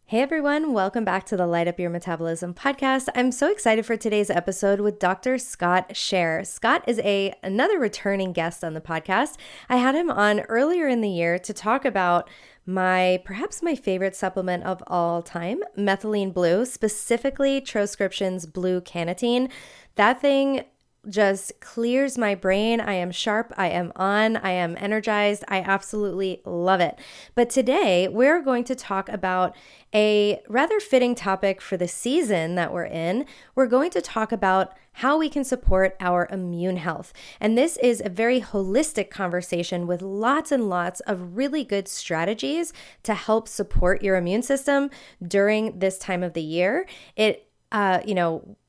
Hey everyone, welcome back to the Light Up Your Metabolism podcast. I'm so excited for today's episode with Dr. Scott Sherr. Scott is another returning guest on the podcast. I had him on earlier in the year to talk about perhaps my favorite supplement of all time, methylene blue, specifically Troscriptions Blue Cannatine. That thing just clears my brain. I am sharp. I am on. I am energized. I absolutely love it. But today we're going to talk about a rather fitting topic for the season that we're in. We're going to talk about how we can support our immune health. And this is a very holistic conversation with lots and lots of really good strategies to help support your immune system during this time of the year.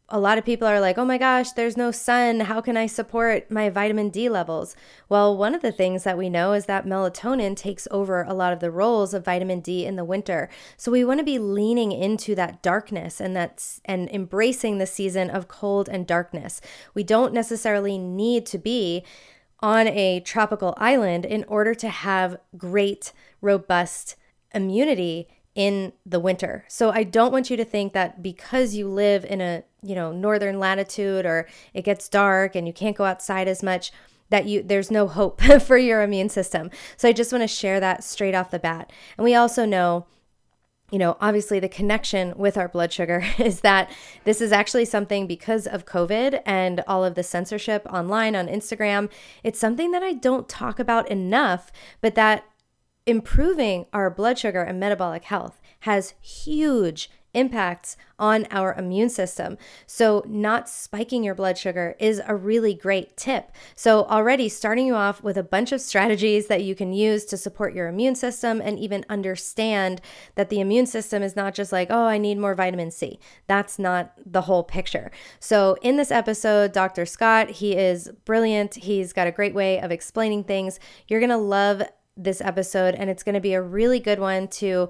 A lot of people are like, oh my gosh, there's no sun. How can I support my vitamin D levels? Well, one of the things that we know is that melatonin takes over a lot of the roles of vitamin D in the winter. So we want to be leaning into that darkness and embracing the season of cold and darkness. We don't necessarily need to be on a tropical island in order to have great, robust immunity in the winter. So I don't want you to think that because you live in a, northern latitude or it gets dark and you can't go outside as much that there's no hope for your immune system. So I just want to share that straight off the bat. And we also know, obviously the connection with our blood sugar is that this is actually something because of COVID and all of the censorship online on Instagram. It's something that I don't talk about enough, but that improving our blood sugar and metabolic health has huge impacts on our immune system. So not spiking your blood sugar is a really great tip. So already starting you off with a bunch of strategies that you can use to support your immune system and even understand that the immune system is not just like, oh, I need more vitamin C. That's not the whole picture. So in this episode, Dr. Scott, he is brilliant. He's got a great way of explaining things. You're going to love this episode, and it's going to be a really good one to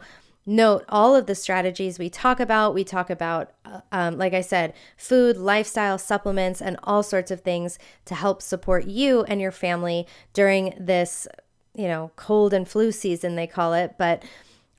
note all of the strategies we talk about. We talk about, like I said, food, lifestyle, supplements, and all sorts of things to help support you and your family during this, cold and flu season, they call it. But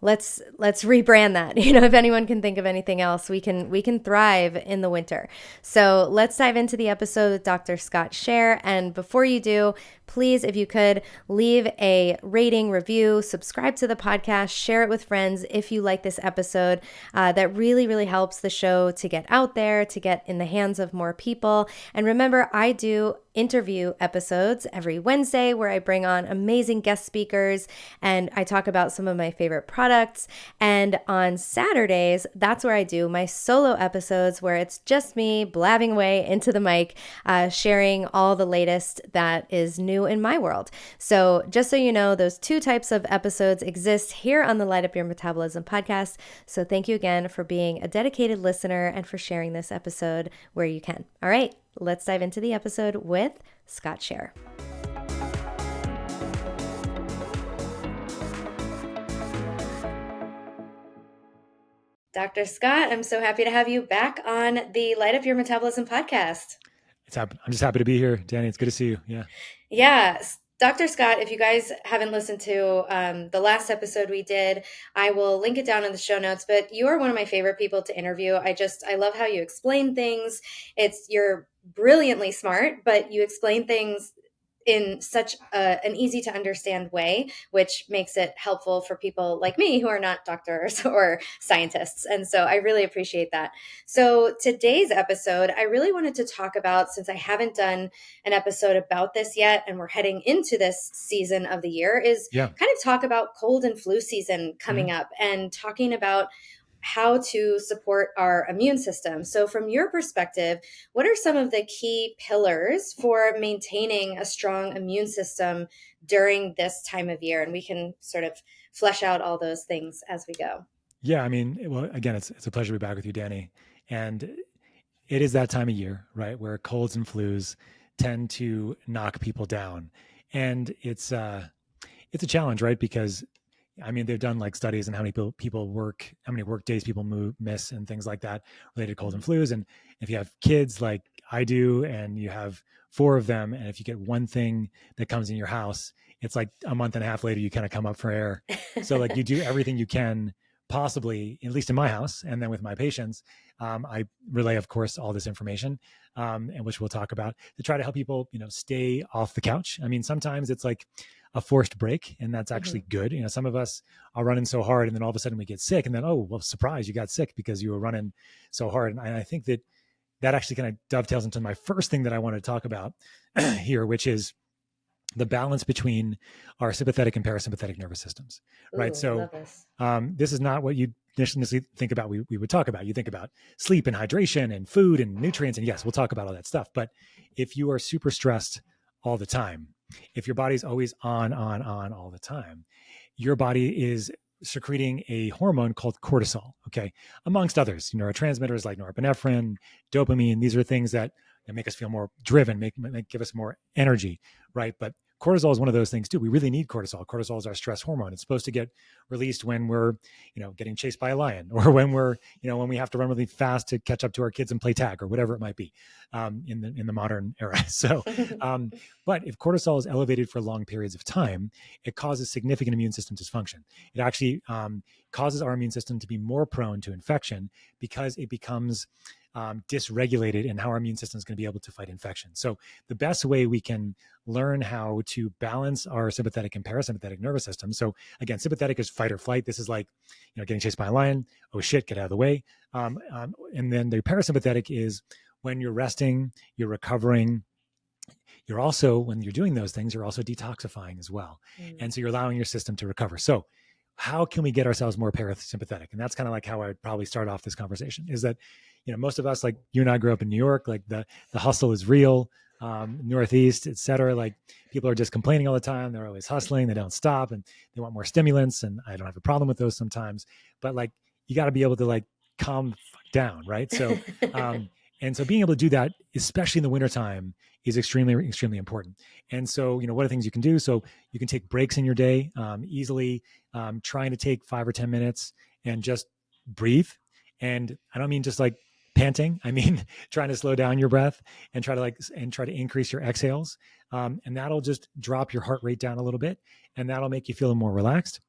let's rebrand that. If anyone can think of anything else, we can thrive in the winter. So let's dive into the episode with Dr. Scott Sherr. And before you do, please, if you could, leave a rating, review, subscribe to the podcast, share it with friends if you like this episode. That really, really helps the show to get out there, to get in the hands of more people. And remember, I do interview episodes every Wednesday where I bring on amazing guest speakers and I talk about some of my favorite products. And on Saturdays, that's where I do my solo episodes where it's just me blabbing away into the mic, sharing all the latest that is new in my world. So just so you know, those two types of episodes exist here on the Light Up Your Metabolism podcast. So thank you again for being a dedicated listener and for sharing this episode where you can. All right, let's dive into the episode with Scott Sherr. Dr. Scott, I'm so happy to have you back on the Light Up Your Metabolism podcast. I'm just happy to be here, Danny. It's good to see you. Yeah. Yeah. Dr. Scott, if you guys haven't listened to the last episode we did, I will link it down in the show notes, but you are one of my favorite people to interview. I love how you explain things. You're brilliantly smart, but you explain things in such an easy to understand way, which makes it helpful for people like me who are not doctors or scientists. And so I really appreciate that. So today's episode, I really wanted to talk about, since I haven't done an episode about this yet, and we're heading into this season of the year, is kind of talk about cold and flu season coming up and talking about how to support our immune system. So from your perspective, what are some of the key pillars for maintaining a strong immune system during this time of year? And we can sort of flesh out all those things as we go. Yeah. Well, again, it's a pleasure to be back with you, Danny. And it is that time of year, right, where colds and flus tend to knock people down. And it's a challenge, right? Because they've done like studies on how many people work, how many work days people miss and things like that related to colds and flus. And if you have kids like I do, and you have 4 of them, and if you get one thing that comes in your house, it's like a month and a half later, you kind of come up for air. So like you do everything you can possibly, at least in my house, and then with my patients, I relay, of course, all this information, and which we'll talk about to try to help people, stay off the couch. I mean, sometimes it's like a forced break, and that's actually good. Some of us are running so hard, and then all of a sudden we get sick, and then, oh, well, surprise, you got sick because you were running so hard. And I think that actually kind of dovetails into my first thing that I want to talk about here, which is the balance between our sympathetic and parasympathetic nervous systems, right? Ooh, So love this is not what you initially think about. We would talk about. You think about sleep and hydration and food and nutrients, and yes, we'll talk about all that stuff. But if you are super stressed all the time, if your body's always on all the time, your body is secreting a hormone called cortisol, okay, amongst others, neurotransmitters like norepinephrine, dopamine. These are things that make us feel more driven, give us more energy, right? But cortisol is one of those things too. We really need cortisol. Cortisol is our stress hormone. It's supposed to get released when we're, getting chased by a lion, or when we're, when we have to run really fast to catch up to our kids and play tag, or whatever it might be, in the modern era. So, but if cortisol is elevated for long periods of time, it causes significant immune system dysfunction. It actually causes our immune system to be more prone to infection because it becomes dysregulated in how our immune system is going to be able to fight infection. So the best way we can learn how to balance our sympathetic and parasympathetic nervous system. So again, sympathetic is fight or flight. This is like, getting chased by a lion. Oh shit, get out of the way. And then the parasympathetic is when you're resting, you're recovering. You're also, when you're doing those things, you're also detoxifying as well. And so you're allowing your system to recover. So how can we get ourselves more parasympathetic? And that's kind of like how I would probably start off this conversation, is that, most of us, like you and I grew up in New York, like the hustle is real, Northeast, et cetera. Like people are just complaining all the time. They're always hustling. They don't stop, and they want more stimulants. And I don't have a problem with those sometimes, but like, you got to be able to like calm down. Right. So, and so being able to do that, especially in the wintertime, is extremely, extremely important. And so, what are things you can do? So you can take breaks in your day, easily, trying to take 5 or 10 minutes and just breathe. And I don't mean just like panting. I mean, trying to slow down your breath and try to increase your exhales. And that'll just drop your heart rate down a little bit, and that'll make you feel more relaxed.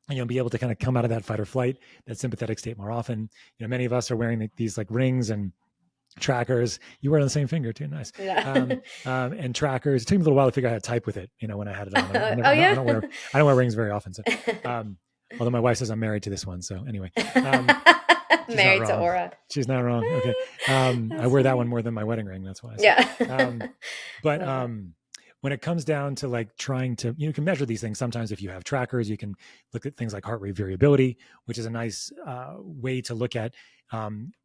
And you'll be able to kind of come out of that fight or flight, that sympathetic state more often. Many of us are wearing these like rings and trackers. You wear it on the same finger too. Nice. Yeah. And trackers. It took me a little while to figure out how to type with it, when I had it on. Yeah. I don't wear rings very often. So, although my wife says I'm married to this one. So anyway, married to Aura. She's not wrong. Okay. I wear that one more than my wedding ring. That's why. Yeah. But when it comes down to like trying to, you can measure these things. Sometimes if you have trackers, you can look at things like heart rate variability, which is a nice way to look at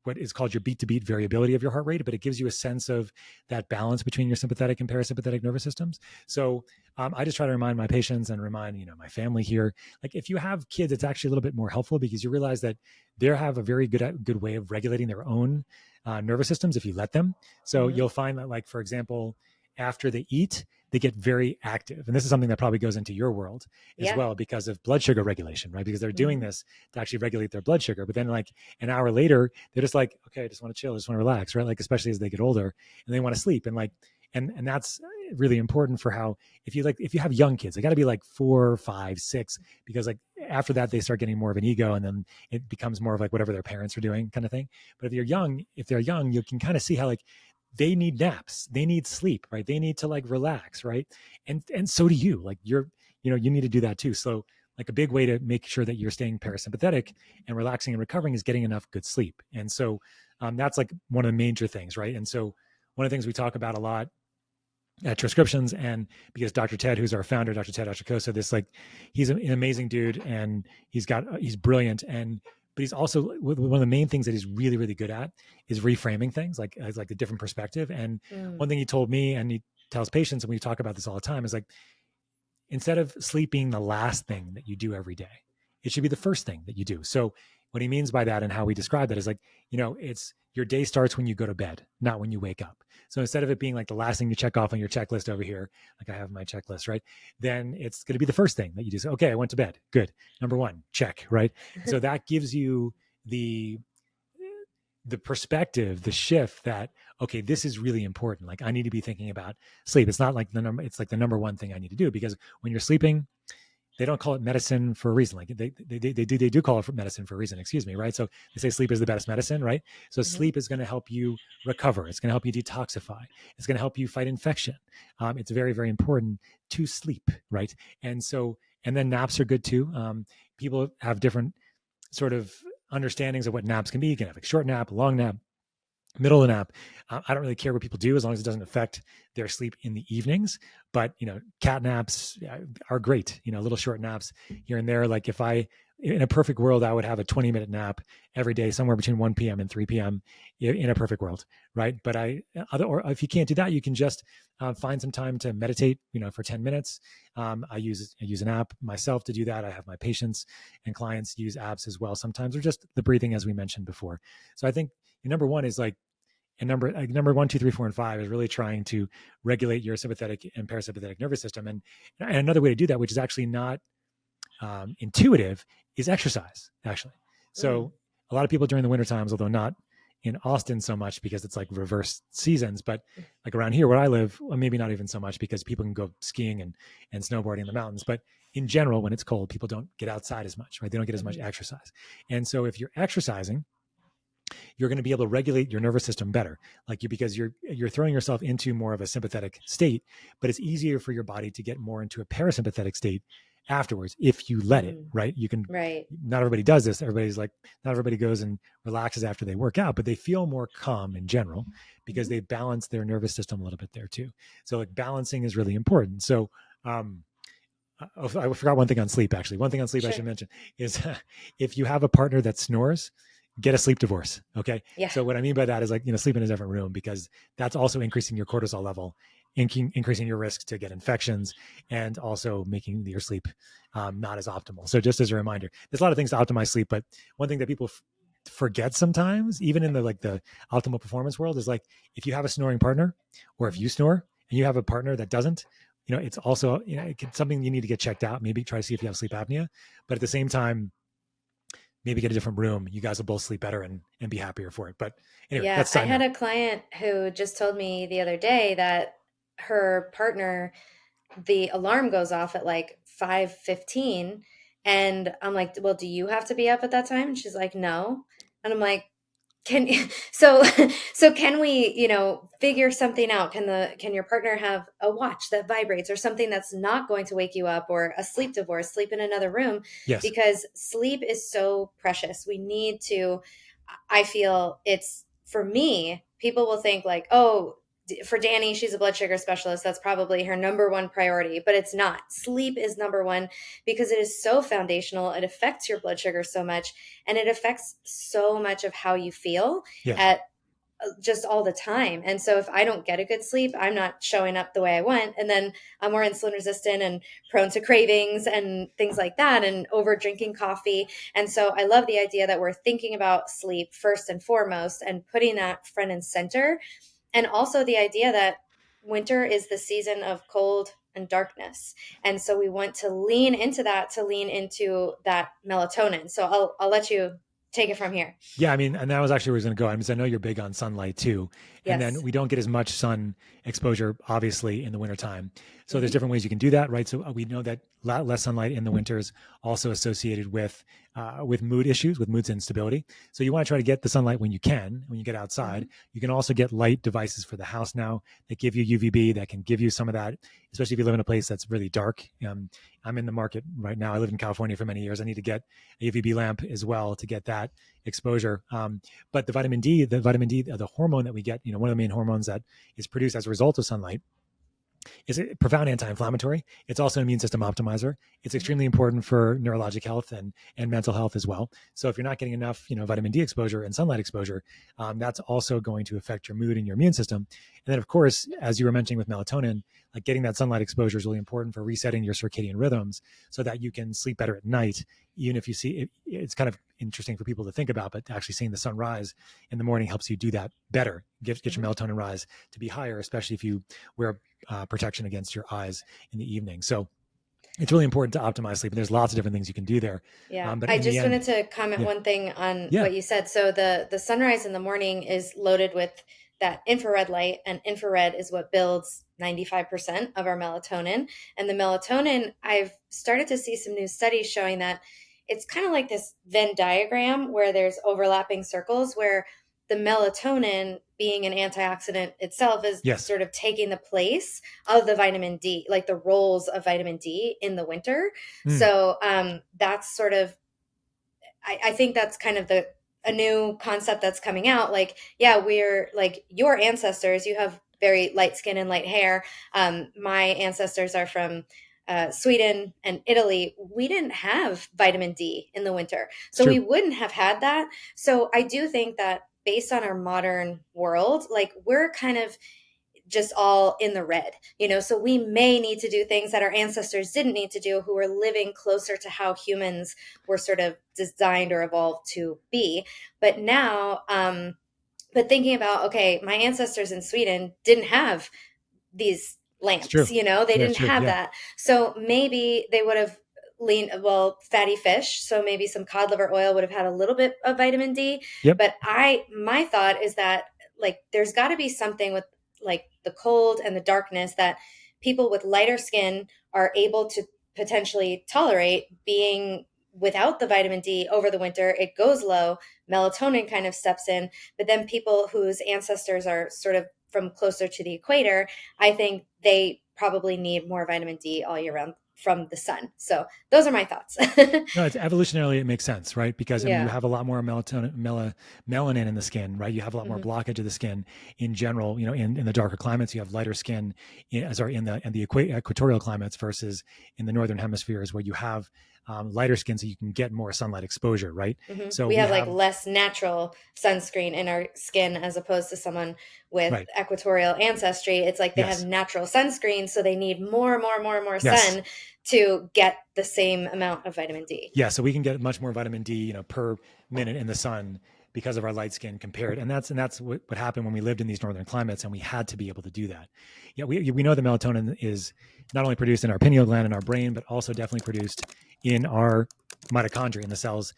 what is called your beat to beat variability of your heart rate, but it gives you a sense of that balance between your sympathetic and parasympathetic nervous systems. So I just try to remind my patients and remind, my family here, like if you have kids, it's actually a little bit more helpful because you realize that they have a very good way of regulating their own nervous systems if you let them. So you'll find that, like, for example, after they eat, they get very active. And this is something that probably goes into your world as well because of blood sugar regulation, right? Because they're doing this to actually regulate their blood sugar. But then like an hour later, they're just like, okay, I just want to chill. I just want to relax, right? Like, especially as they get older and they want to sleep. And like, and that's really important for how, if you have young kids, they got to be like 4, 5, 6, because like after that, they start getting more of an ego and then it becomes more of like whatever their parents are doing kind of thing. But if they're young, you can kind of see how like, they need naps, they need sleep, right? They need to like relax, right? And so do you. Like you need to do that too. So like a big way to make sure that you're staying parasympathetic and relaxing and recovering is getting enough good sleep. And so that's like one of the major things, right? And so one of the things we talk about a lot at Troscriptions, and because Dr. Ted, who's our founder, Dr. Ted Achacoso, he's an amazing dude, and he's brilliant, but he's also, one of the main things that he's really, really good at is reframing things, like as like a different perspective. And one thing he told me, and he tells patients, and we talk about this all the time, is like, instead of sleep being the last thing that you do every day, it should be the first thing that you do. So what he means by that and how we describe that is like, it's your day starts when you go to bed, not when you wake up. So instead of it being like the last thing you check off on your checklist over here, like I have my checklist, right? Then it's going to be the first thing that you do. So, okay, I went to bed. Good. Number 1, check, right? So that gives you the perspective, the shift that, okay, this is really important. Like I need to be thinking about sleep. It's not like it's like the number 1 thing I need to do, because when you're sleeping, they don't call it medicine for a reason. Like they do call it medicine for a reason. Excuse me, right? So they say sleep is the best medicine, right? So Hmm. sleep is going to help you recover. It's going to help you detoxify. It's going to help you fight infection. It's very, very important to sleep, right? And so, and then naps are good too. People have different sort of understandings of what naps can be. You can have a short nap, a long nap, middle of the nap. I don't really care what people do as long as it doesn't affect their sleep in the evenings. But cat naps are great. Little short naps here and there. Like if I, in a perfect world, I would have a 20-minute nap every day, somewhere between 1 p.m. and 3 p.m. in a perfect world, right? But or if you can't do that, you can just find some time to meditate. For 10 minutes. I use an app myself to do that. I have my patients and clients use apps as well sometimes, or just the breathing, as we mentioned before. So I think number one is like, and number 1, 2, 3, 4, and 5 is really trying to regulate your sympathetic and parasympathetic nervous system. And another way to do that, which is actually not intuitive, is exercise, actually. Mm. So a lot of people during the winter times, although not in Austin so much because it's like reverse seasons, but like around here where I live, well, maybe not even so much because people can go skiing and snowboarding in the mountains. But in general, when it's cold, people don't get outside as much, right? They don't get as much Hmm. exercise. And so if you're exercising, you're going to be able to regulate your nervous system better, because you're throwing yourself into more of a sympathetic state, but it's easier for your body to get more into a parasympathetic state afterwards if you let it. Mm. Right? You can. Right. Not everybody does this. Not everybody goes and relaxes after they work out, but they feel more calm in general because Hmm. they balance their nervous system a little bit there too. So like balancing is really important. So I forgot one thing on sleep. Actually, one thing on sleep I Sure. should mention is if you have a partner that snores, get a sleep divorce. Okay. Yeah. So what I mean by that is like, sleep in a different room, because that's also increasing your cortisol level, increasing your risk to get infections, and also making your sleep not as optimal. So just as a reminder, there's a lot of things to optimize sleep, but one thing that people forget sometimes, even in the optimal performance world, is like, if you have a snoring partner, or if Hmm. you snore and you have a partner that doesn't, it's also, it's something you need to get checked out. Maybe try to see if you have sleep apnea, but at the same time, maybe get a different room. You guys will both sleep better and be happier for it. But anyway, Yeah, that's I side had note. a client who just told me the other day that her partner, the alarm goes off at like 5:15, and I'm like, "Well, do you have to be up at that time?" And she's like, "No." And I'm like, can so so can we, figure something out? Can your partner have a watch that vibrates, or something that's not going to wake you up, or a sleep divorce, sleep in another room? Yes. Because sleep is so precious. We need to, I feel it's, for me, people will think like, oh, for Danny, she's a blood sugar specialist. That's probably her number one priority, but it's not. Sleep is number one because it is so foundational. It affects your blood sugar so much, and it affects so much of how you feel Yes. at just all the time. And so if I don't get a good sleep, I'm not showing up the way I want. And then I'm more insulin resistant and prone to cravings and things like that, and over drinking coffee. And so I love the idea that we're thinking about sleep first and foremost and putting that front and center. And also the idea that winter is the season of cold and darkness. And so we want to lean into that, to lean into that melatonin. So I'll let you take it from here. Yeah, I mean, and that was actually where I was going to go. I mean, I know you're big on sunlight too, and then Yes. we don't get as much sun exposure, obviously, in the wintertime. So there's Hmm. different ways you can do that, right? So we know that less sunlight in the winter is also associated with mood issues, with mood instability. So you want to try to get the sunlight when you can, when you get outside. Hmm. You can also get light devices for the house now that give you UVB, that can give you some of that, especially if you live in a place that's really dark. I'm in the market right now. I lived in California for many years. I need to get a UVB lamp as well to get that exposure. But the hormone that we get, one of the main hormones that is produced as a result of sunlight, is a profound anti-inflammatory. It's also an immune system optimizer. It's Hmm. extremely important for neurologic health and mental health as well. So if you're not getting enough, vitamin D exposure and sunlight exposure, that's also going to affect your mood and your immune system. And then, of course, as you were mentioning with melatonin, like getting that sunlight exposure is really important for resetting your circadian rhythms so that you can sleep better at night. Even if you see it, it's kind of interesting for people to think about, but actually seeing the sunrise in the morning helps you do that better. Get your Hmm. melatonin rise to be higher, especially if you wear protection against your eyes in the evening. So it's really important to optimize sleep. And there's lots of different things you can do there. Yeah, But I in the just end, wanted to comment yeah, one thing on yeah, what you said. So the sunrise in the morning is loaded with that infrared light, and infrared is what builds 95% of our melatonin. And the melatonin, I've started to see some new studies showing that it's kind of like this Venn diagram where there's overlapping circles where the melatonin, being an antioxidant itself, is Yes. sort of taking the place of the vitamin D, like the roles of vitamin D in the winter. So that's sort of, I think that's kind of a new concept that's coming out. Like, yeah, we're like your ancestors. You have very light skin and light hair. My ancestors are from Sweden and Italy. We didn't have vitamin D in the winter, so we wouldn't have had that. So I do think that based on our modern world, like we're kind of just all in the red, so we may need to do things that our ancestors didn't need to do, who were living closer to how humans were sort of designed or evolved to be. But now, but thinking about, okay, my ancestors in Sweden didn't have these lamps, they didn't have that. So maybe they would have leaned, well, fatty fish. So maybe some cod liver oil would have had a little bit of vitamin D. Yep. But my thought is that like, there's got to be something with like the cold and the darkness that people with lighter skin are able to potentially tolerate being without the vitamin D over the winter. It goes low, melatonin kind of steps in, but then people whose ancestors are sort of from closer to the equator, I think they probably need more vitamin D all year round from the sun. So those are my thoughts. No, it's evolutionarily, it makes sense, right? Because I mean, you have a lot more melanin in the skin, right? You have a lot more blockage of the skin in general. In the darker climates, you have lighter skin. In the equatorial climates versus in the northern hemispheres, where you have lighter skin, so you can get more sunlight exposure, right? So we have like less natural sunscreen in our skin as opposed to someone with equatorial ancestry. It's like they have natural sunscreen, so they need more sun to get the same amount of vitamin D. Yeah, so we can get much more vitamin D, per minute in the sun because of our light skin compared. And that's what happened when we lived in these northern climates, and we had to be able to do that. Yeah, we know that melatonin is not only produced in our pineal gland in our brain, but also definitely produced in our mitochondria, in the cells,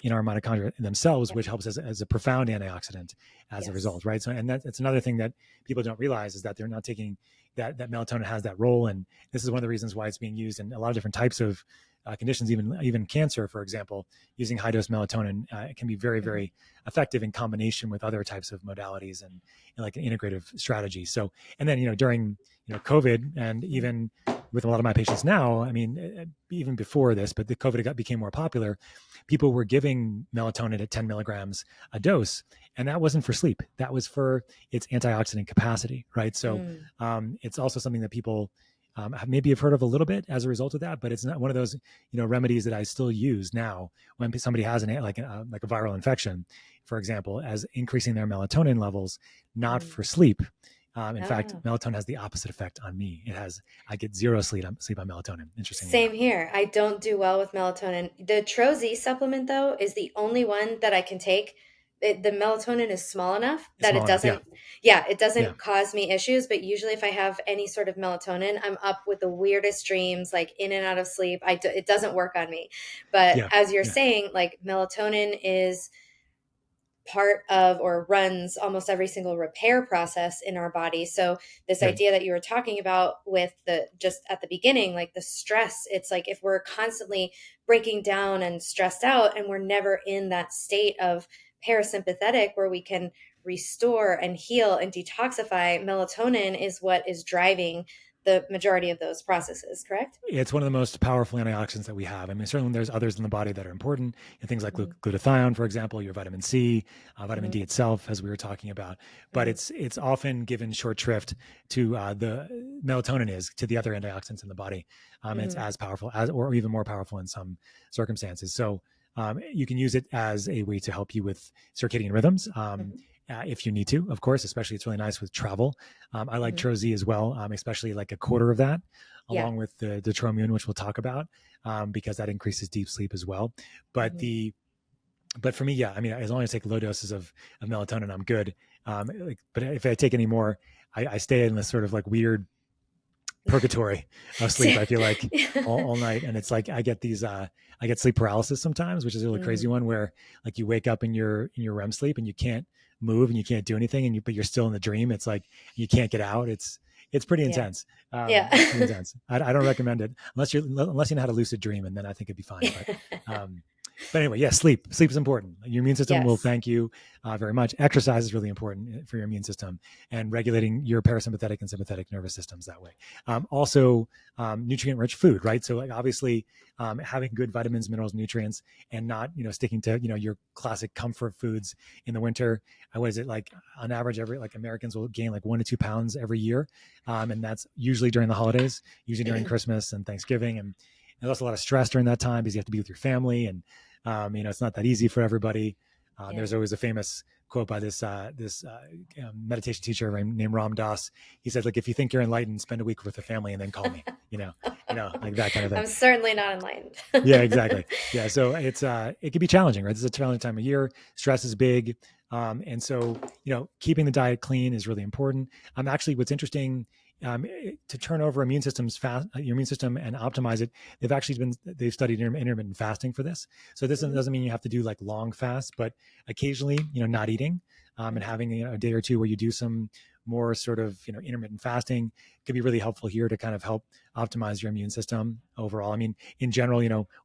in our mitochondria themselves, which helps as a profound antioxidant as a result, right? So, and that's another thing that people don't realize, is that they're not taking that melatonin has that role. And this is one of the reasons why it's being used in a lot of different types of conditions, even cancer, for example. Using high dose melatonin can be very, very effective in combination with other types of modalities and like an integrative strategy. So, and then, during, COVID, and even with a lot of my patients now, I mean, even before this, but the COVID became more popular, people were giving melatonin at 10 milligrams a dose. And that wasn't for sleep. That was for its antioxidant capacity, right? So it's also something that people maybe have heard of a little bit as a result of that, but it's not one of those, remedies that I still use now when somebody has like a viral infection, for example, as increasing their melatonin levels, not for sleep. In fact, melatonin has the opposite effect on me. I get zero sleep on melatonin. Interesting. Same here. I don't do well with melatonin. The Tro Zzz supplement, though, is the only one that I can take. The melatonin is small enough that it doesn't cause me issues. But usually if I have any sort of melatonin, I'm up with the weirdest dreams, like in and out of sleep. It doesn't work on me. But as you're saying, like melatonin is part of or runs almost every single repair process in our body. So this idea that you were talking about with just at the beginning, like the stress, it's like if we're constantly breaking down and stressed out and we're never in that state of parasympathetic where we can restore and heal and detoxify, melatonin is what is driving the majority of those processes, correct? It's one of the most powerful antioxidants that we have. I mean, certainly there's others in the body that are important, things like glutathione, for example, your vitamin C, vitamin D itself, as we were talking about. But it's often given short shrift to the melatonin is to the other antioxidants in the body. It's as powerful or even more powerful in some circumstances. So you can use it as a way to help you with circadian rhythms. If you need to, of course, especially it's really nice with travel. I like Tro Zzz as well, especially like a quarter of that, along with the Tro Immune, which we'll talk about, because that increases deep sleep as well. But but for me, I mean, as long as I take low doses of melatonin, I'm good. But if I take any more, I stay in this sort of like weird purgatory of sleep. I feel like Yeah. all night. And it's like, I get these, I get sleep paralysis sometimes, which is a really crazy Mm, one where like you wake up in your REM sleep and you can't move and you can't do anything but you're still in the dream. It's like, you can't get out. It's pretty yeah. intense. Yeah. It's pretty intense. I don't recommend it unless you know how to lucid dream, and then I think it'd be fine. Um, but anyway, yeah, sleep is important. Your immune system will Yes. thank you very much. Exercise is really important for your immune system and regulating your parasympathetic and sympathetic nervous systems that way. Also, nutrient-rich food, right? So, like obviously, having good vitamins, minerals, nutrients, and not sticking to your classic comfort foods in the winter. What is it like? On average, every like Americans will gain like 1 to 2 pounds every year, and that's usually during the holidays, usually during Christmas and Thanksgiving, and there's also a lot of stress during that time because you have to be with your family and it's not that easy for everybody. Yeah. There's always a famous quote by this meditation teacher named Ram Dass. He said, like, if you think you're enlightened, spend a week with the family and then call me. Like that kind of thing. I'm certainly not enlightened. Yeah, exactly. Yeah, so it can be challenging, right? This is a challenging time of year. Stress is big, and so keeping the diet clean is really important. Actually, what's interesting to turn over immune systems fast, your immune system and optimize it. They've studied intermittent fasting for this. So this Mhm, doesn't mean you have to do like long fasts, but occasionally, not eating and mhm. having a day or two where you do some more sort of intermittent fasting could be really helpful here to kind of help optimize your immune system overall. I mean, in general,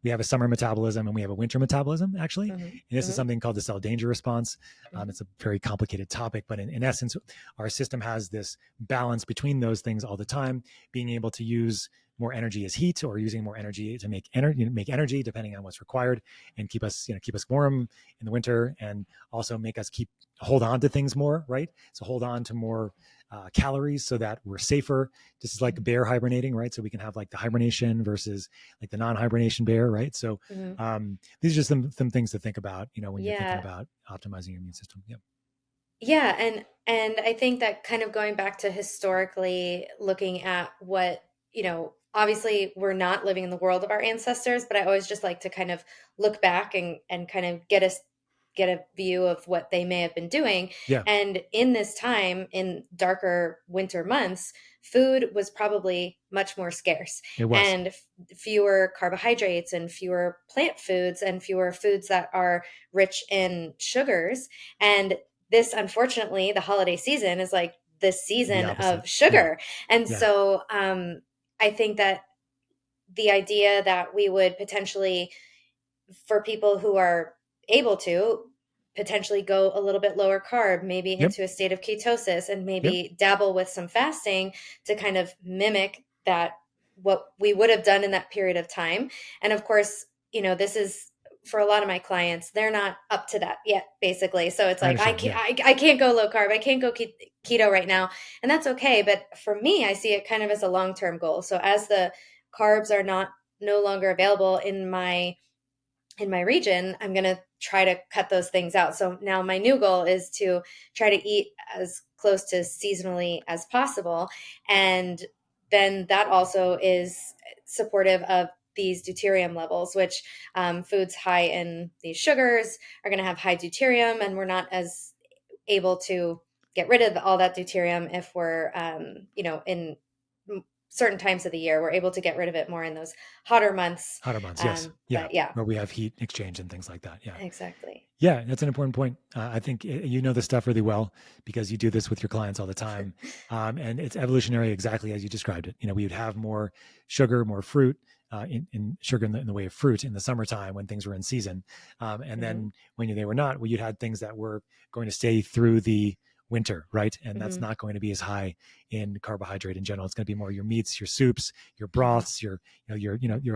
we have a summer metabolism and we have a winter metabolism, actually. Mhm, And this is mhm, something called the cell danger response. mhm. It's a very complicated topic, but in essence, our system has this balance between those things all the time, being able to use more energy as heat or using more energy to make energy depending on what's required and keep us warm in the winter and also make us hold on to things more, right? So hold on to more calories so that we're safer. This is like bear hibernating, right? So we can have like the hibernation versus like the non-hibernation bear, right? So Mhm. these are just some things to think about, when you're thinking Yeah. about optimizing your immune system. Yeah. Yeah, and I think that kind of going back to historically looking at what, obviously we're not living in the world of our ancestors, but I always just like to kind of look back and kind of get a view of what they may have been doing. Yeah. And in this time, in darker winter months, food was probably much more scarce It was. and fewer carbohydrates and fewer plant foods and fewer foods that are rich in sugars. And this, unfortunately, the holiday season is like this The season opposite. of Yeah. sugar. And Yeah. so I think that the idea that we would potentially, for people who are able to, potentially go a little bit lower carb, maybe Yep. into a state of ketosis, and Yep. maybe dabble with some fasting to kind of mimic that, what we would have done in that period of time. And of course, this is for a lot of my clients, they're not up to that yet, basically. So it's I like, understand. Yeah. I can't go low carb, I can't go keto right now, and that's okay. But for me, I see it kind of as a long-term goal. So as the carbs are not no longer available in my region, I'm going to try to cut those things out. So now my new goal is to try to eat as close to seasonally as possible. And then that also is supportive of these deuterium levels, which foods high in these sugars are going to have high deuterium, and we're not as able to get rid of all that deuterium if we're, in certain times of the year. We're able to get rid of it more in those hotter months. Hotter months. Yes. Yeah. But yeah, Where we have heat exchange and things like that. Yeah. exactly. Yeah. That's an important point. I think you know this stuff really well because you do this with your clients all the time. And it's evolutionary exactly as you described it. We would have more sugar, more fruit, in sugar in the way of fruit in the summertime when things were in season. And Hmm. then when they were not, well, you'd had things that were going to stay through the winter, right? And that's Hmm. not going to be as high in carbohydrate in general. It's going to be more your meats, your soups, your Hmm. broths, your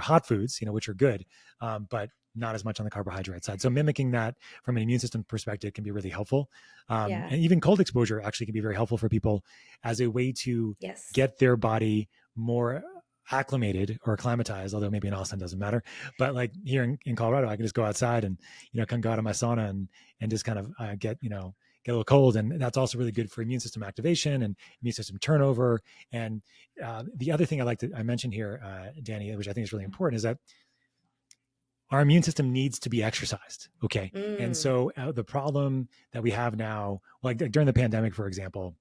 hot foods, which are good, but not as much on the carbohydrate side. So mimicking that from an immune system perspective can be really helpful. Yeah. And even cold exposure actually can be very helpful for people as a way to Yes. get their body more acclimated or acclimatized, although maybe in Austin doesn't matter. But like here in Colorado, I can just go outside and, can go out of my sauna and just kind of get a little cold. And that's also really good for immune system activation and immune system turnover. And the other thing I mentioned here, Danny, which I think is really important, is that our immune system needs to be exercised. Okay. And Mm. so the problem that we have now, like during the pandemic, for example,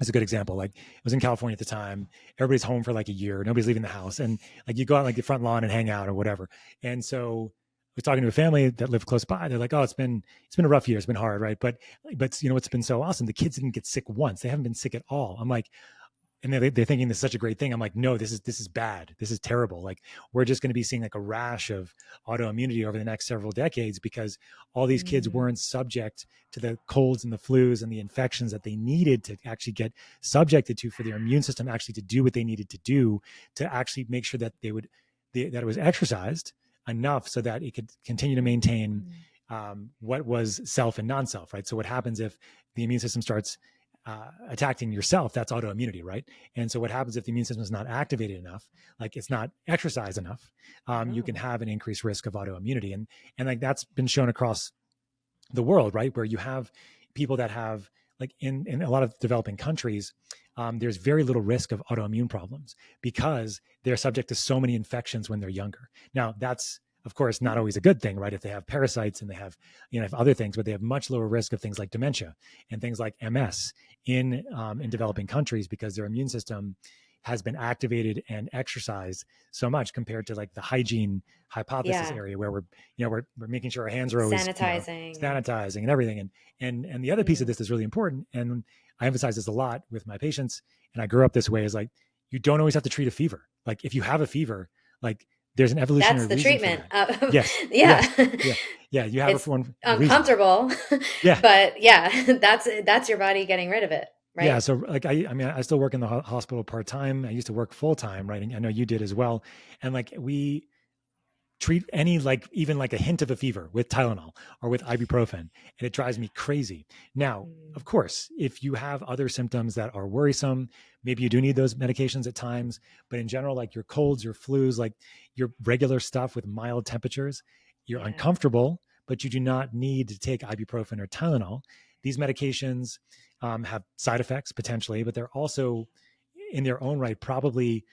is a good example. Like it was in California at the time. Everybody's home for like a year. Nobody's leaving the house. And like you go out like the front lawn and hang out or whatever. And so I was talking to a family that lived close by. They're like, oh, it's been a rough year. It's been hard. Right. But you know, it's been so awesome. The kids didn't get sick once. They haven't been sick at all. I'm like, and they're thinking this is such a great thing. I'm like, no, this is bad. This is terrible. Like we're just going to be seeing like a rash of autoimmunity over the next several decades because all these kids Mm. weren't subject to the colds and the flus and the infections that they needed to actually get subjected to for their immune system actually to do what they needed to do to actually make sure that that it was exercised enough so that it could continue to maintain what was self and non-self, right? So what happens if the immune system starts attacking yourself, that's autoimmunity, right? And so what happens if the immune system is not activated enough, like it's not exercised enough, you can Oh. have an increased risk of autoimmunity. And like that's been shown across the world, right? Where you have people that have like in a lot of developing countries, there's very little risk of autoimmune problems because they're subject to so many infections when they're younger. Now that's of course not always a good thing, right? If they have parasites and they have, you know, other things, but they have much lower risk of things like dementia and things like MS in developing countries because their immune system has been activated and exercised so much compared to like the hygiene hypothesis Yeah. area where we're making sure our hands are always, Sanitizing and sanitizing and everything. And the other piece of yeah. this is really important. And I emphasize this a lot with my patients. And I grew up this way is like, you don't always have to treat a fever. Like if you have a fever, like there's an That's evolutionary the reason for treatment. that. Yes. Yeah. Yes. Yeah. Yeah. You have it It's for one reason. uncomfortable, Yeah. but yeah, that's your body getting rid of it, Yeah. right? So like, I mean, I still work in the hospital part-time. I used to work full-time, right? And I know you did as well. And like, we treat any like even like a hint of a fever with Tylenol or with ibuprofen, and it drives me crazy. Now, Mm. of course, if you have other symptoms that are worrisome, maybe you do need those medications at times. But in general, like your colds, your flus, like your regular stuff with mild temperatures, you're Yeah. uncomfortable, but you do not need to take ibuprofen or Tylenol. These medications have side effects potentially, but they're also in their own right probably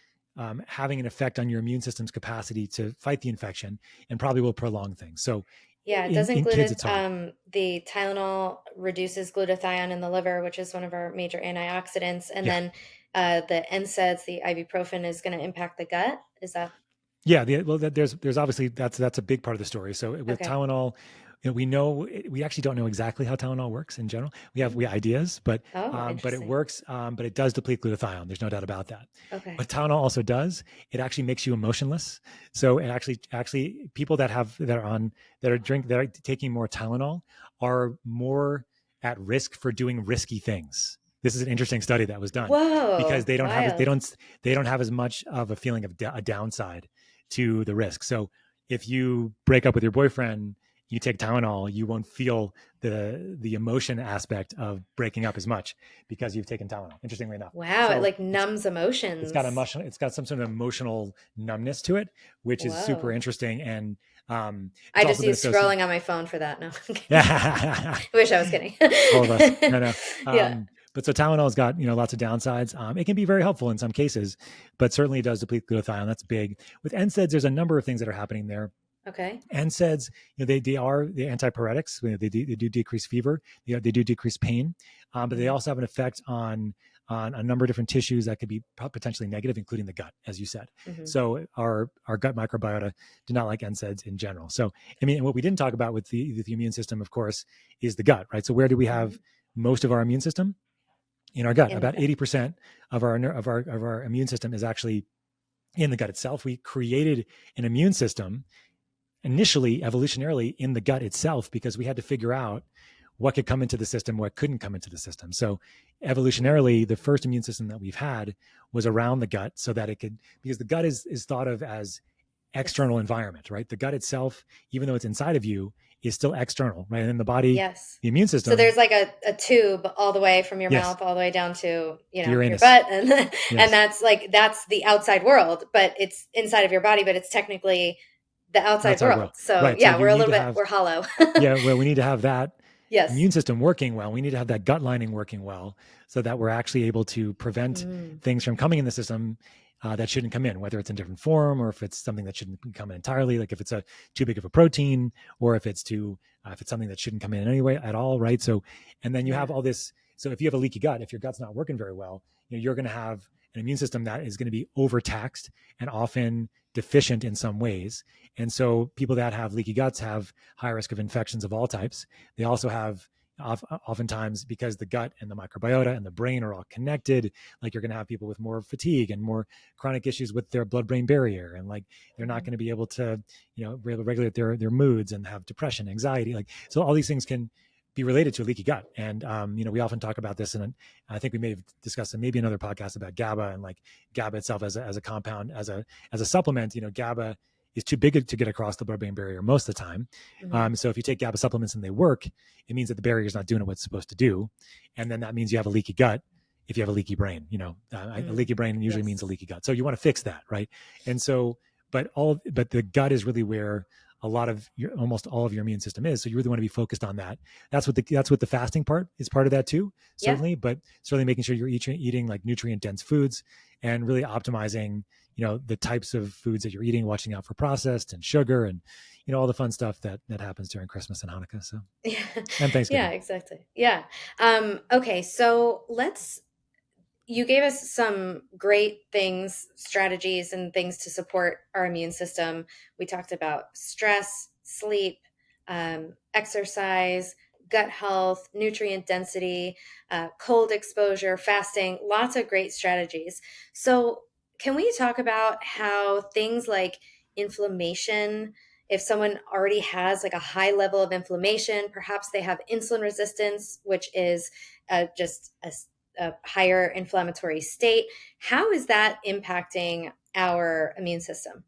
having an effect on your immune system's capacity to fight the infection and probably will prolong things. So Yeah, it in kids, it's hard. the Tylenol reduces glutathione in the liver, which is one of our major antioxidants, and Yeah. then the NSAIDs, the ibuprofen, is going to impact the gut. Is that Yeah, well, there's obviously that's a big part of the story. So with okay? Tylenol, you know, we actually don't know exactly how Tylenol works in general. We have Mm. ideas, Oh, but it interesting. works. But it does deplete glutathione. There's no doubt about that. Okay. What Tylenol also does, it actually makes you emotionless. So it actually people that are taking more Tylenol are more at risk for doing risky things. This is an interesting study that was done because Whoa, wild. they don't have as much of a feeling of a downside to the risk. So if you break up with your boyfriend, you take Tylenol, you won't feel the emotion aspect of breaking up as much because you've taken Tylenol. Interestingly enough, Wow, it so like numbs emotions. it's got some sort of emotional numbness to it, which is super Whoa. interesting, and I it's just also been use associated. scrolling on my phone for that. No, I'm kidding. Yeah, I wish I was kidding. all of us. No, no. Yeah. But so Tylenol's got lots of downsides. It can be very helpful in some cases, but certainly it does deplete glutathione. That's big. With NSAIDs, there's a number of things that are happening there. Okay. NSAIDs, they are the antipyretics. They do decrease fever. They do decrease pain, but they Mhm. also have an effect on a number of different tissues that could be potentially negative, including the gut, as you said. Mhm. So our gut microbiota do not like NSAIDs in general. So I mean, what we didn't talk about with the immune system, of course, is the gut, right? So where do we have Mhm. most of our immune system? In our gut. In the About gut. 80% of our immune system is actually in the gut itself. We created an immune system initially evolutionarily in the gut itself because we had to figure out what could come into the system, what couldn't come into the system. So evolutionarily, the first immune system that we've had was around the gut so that it could, because the gut is thought of as It's external environment, right? The gut itself, even though it's inside of you, is still external, right? And in the body, yes. the immune So system, there's like a tube all the way from your yes, mouth all the way down to, to your your anus, butt, and and yes, that's the outside world, but it's inside of your body, but it's technically the outside outside world, world. So right? So yeah, you we're a need little to bit have, we're hollow. yeah, well, we need to have that Yes. immune system working well. We need to have that gut lining working well so that we're actually able to prevent Mm. things from coming in the system that shouldn't come in, whether it's in different form or if it's something that shouldn't come in entirely, like if it's a too big of a protein or if it's something that shouldn't come in anyway at all, right? So, and then you have Yeah. all this. So if you have a leaky gut, if your gut's not working very well, you're going to have an immune system that is going to be overtaxed and often deficient in some ways. And so people that have leaky guts have high risk of infections of all types. They also have oftentimes, because the gut and the microbiota and the brain are all connected, like you're going to have people with more fatigue and more chronic issues with their blood-brain barrier, and like they're not going to be able to regulate their moods and have depression, anxiety, like, so all these things can be related to a leaky gut. And we often talk about this, and I think we may have discussed in maybe another podcast about GABA, and like GABA itself as a compound, as a supplement. GABA is too big to get across the blood-brain barrier most of the time. So if you take GABA supplements and they work, it means that the barrier is not doing what it's supposed to do. And then that means you have a leaky gut if you have a leaky brain. A leaky brain usually means a leaky gut. So you want to fix that, right? And so, but the gut is really where almost all of your immune system is. So you really want to be focused on that. That's what the fasting part is part of that too, certainly, but certainly making sure you're eating like nutrient dense foods and really optimizing, the types of foods that you're eating, watching out for processed and sugar and, all the fun stuff that happens during Christmas and Hanukkah. So, and Thanksgiving. Yeah, exactly. Yeah. Okay. So you gave us some great things, strategies, and things to support our immune system. We talked about stress, sleep, exercise, gut health, nutrient density, cold exposure, fasting, lots of great strategies. So can we talk about how things like inflammation, if someone already has like a high level of inflammation, perhaps they have insulin resistance, which is just a higher inflammatory state, how is that impacting our immune system?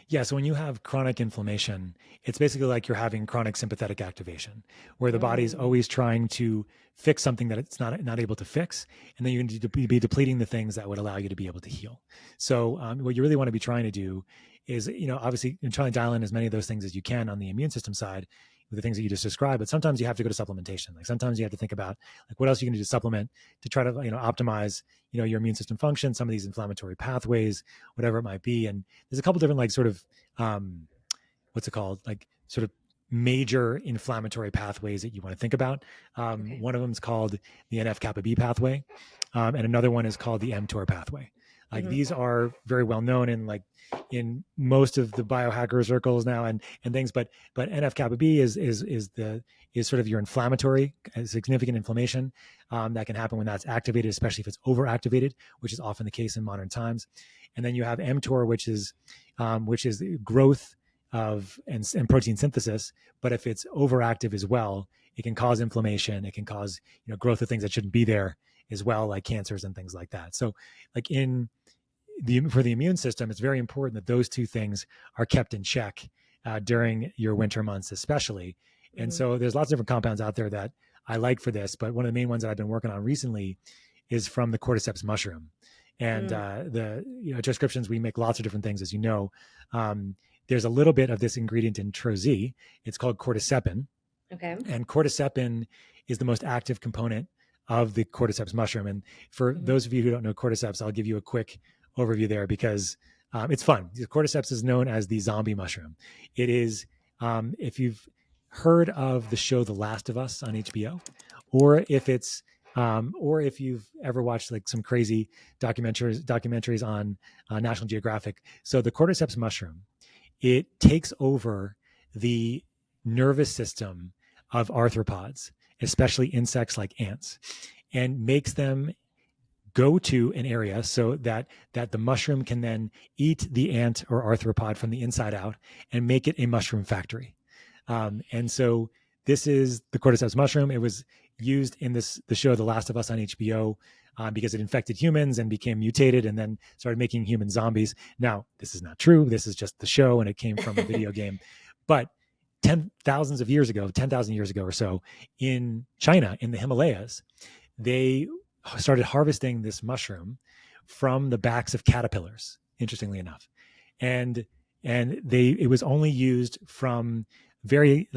Yeah, so when you have chronic inflammation, it's basically like you're having chronic sympathetic activation, where the body's always trying to fix something that it's not able to fix, and then you need to be depleting the things that would allow you to be able to heal. So what you really want to be trying to do is, obviously, trying to dial in as many of those things as you can on the immune system side, with the things that you just described. But sometimes you have to go to supplementation. Like sometimes you have to think about like what else you can do to supplement to try to optimize your immune system function, some of these inflammatory pathways, whatever it might be. And there's a couple different like sort of what's it called, like sort of major inflammatory pathways that you want to think about. One of them is called the NF-kappa B pathway, and another one is called the mTOR pathway. Like these are very well known in most of the biohacker circles now and things, but NF-kappa B is sort of your inflammatory, significant inflammation that can happen when that's activated, especially if it's overactivated, which is often the case in modern times. And then you have mTOR, which is the growth of and protein synthesis. But if it's overactive as well, it can cause inflammation. It can cause growth of things that shouldn't be there as well, like cancers and things like that. So like for the immune system, it's very important that those two things are kept in check during your winter months, especially. And so there's lots of different compounds out there that I like for this, but one of the main ones that I've been working on recently is from the cordyceps mushroom. And the Troscriptions, we make lots of different things, as you know. There's a little bit of this ingredient in Tro Zzz. It's called cordycepin. Okay. And cordycepin is the most active component of the cordyceps mushroom. And for those of you who don't know cordyceps, I'll give you a quick overview there because it's fun. The cordyceps is known as the zombie mushroom. It is, if you've heard of the show The Last of Us on HBO, or if you've ever watched like some crazy documentaries on National Geographic. So the cordyceps mushroom, it takes over the nervous system of arthropods, especially insects like ants, and makes them go to an area so that the mushroom can then eat the ant or arthropod from the inside out and make it a mushroom factory. And so this is the cordyceps mushroom. It was used in the show The Last of Us on HBO because it infected humans and became mutated and then started making human zombies. Now, this is not true. This is just the show and it came from a video game. But 10,000 years ago or so, in China, in the Himalayas, they started harvesting this mushroom from the backs of caterpillars, interestingly enough. And it was only used from the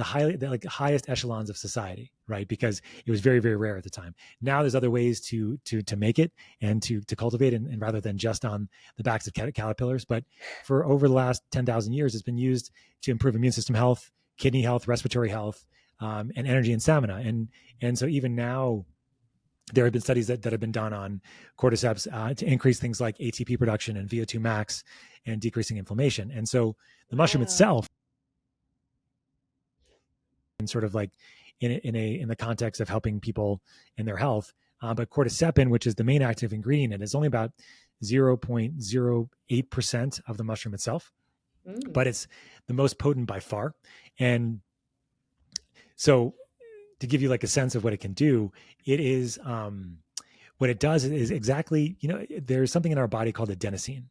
highest echelons of society, right? Because it was very, very rare at the time. Now there's other ways to make it and to cultivate it, and rather than just on the backs of caterpillars. But for over the last 10,000 years, it's been used to improve immune system health, kidney health, respiratory health, and energy and stamina. And so even now, there have been studies that have been done on cordyceps to increase things like ATP production and VO2 max and decreasing inflammation. And so the mushroom Wow. itself, and sort of like in the context of helping people in their health, but cordycepin, which is the main active ingredient, it is only about 0.08% of the mushroom itself, Mm. but it's the most potent by far. And so to give you like a sense of what it can do, it is what it does is exactly, there's something in our body called adenosine,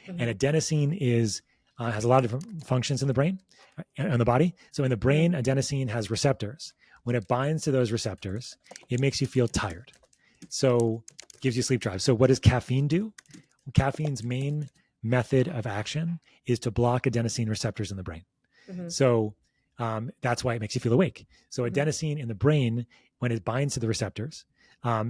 and Mm-hmm. adenosine is has a lot of different functions in the brain and the body. So in the brain, Mm. adenosine has receptors. When it binds to those receptors, it makes you feel tired. So gives you sleep drive. So what does caffeine do? Caffeine's main method of action is to block adenosine receptors in the brain. Mm-hmm. So that's why it makes you feel awake. So Mm-hmm. adenosine in the brain, when it binds to the receptors,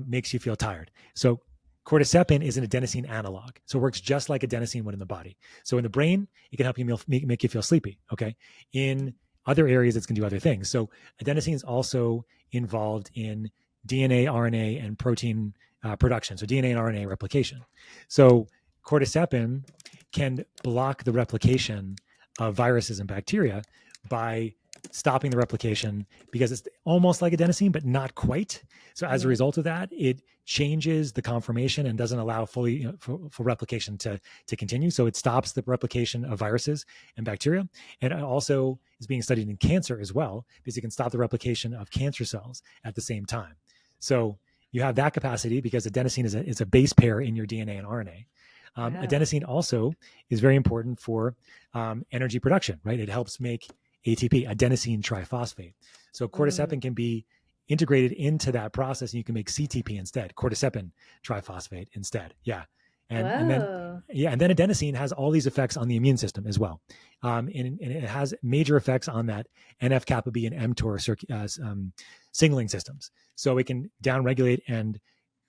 makes you feel tired. So cordycepin is an adenosine analog. So it works just like adenosine would in the body. So in the brain, it can help you make you feel sleepy. Okay. In other areas, it's going to do other things. So adenosine is also involved in DNA, RNA, and protein production. So DNA and RNA replication. So cordycepin can block the replication of viruses and bacteria by stopping the replication, because it's almost like adenosine, but not quite. So as a Mm-hmm. result of that, it changes the conformation and doesn't allow fully full replication to continue. So it stops the replication of viruses and bacteria. And it also is being studied in cancer as well, because it can stop the replication of cancer cells at the same time. So you have that capacity because adenosine is a base pair in your DNA and RNA. Wow. Adenosine also is very important for energy production, right? It helps make ATP, adenosine triphosphate. So Mm. cordycepin can be integrated into that process, and you can make CTP instead, cordycepin triphosphate instead. Yeah, and then Whoa. adenosine has all these effects on the immune system as well, and it has major effects on that NF kappa B and mTOR signaling systems. So it can downregulate and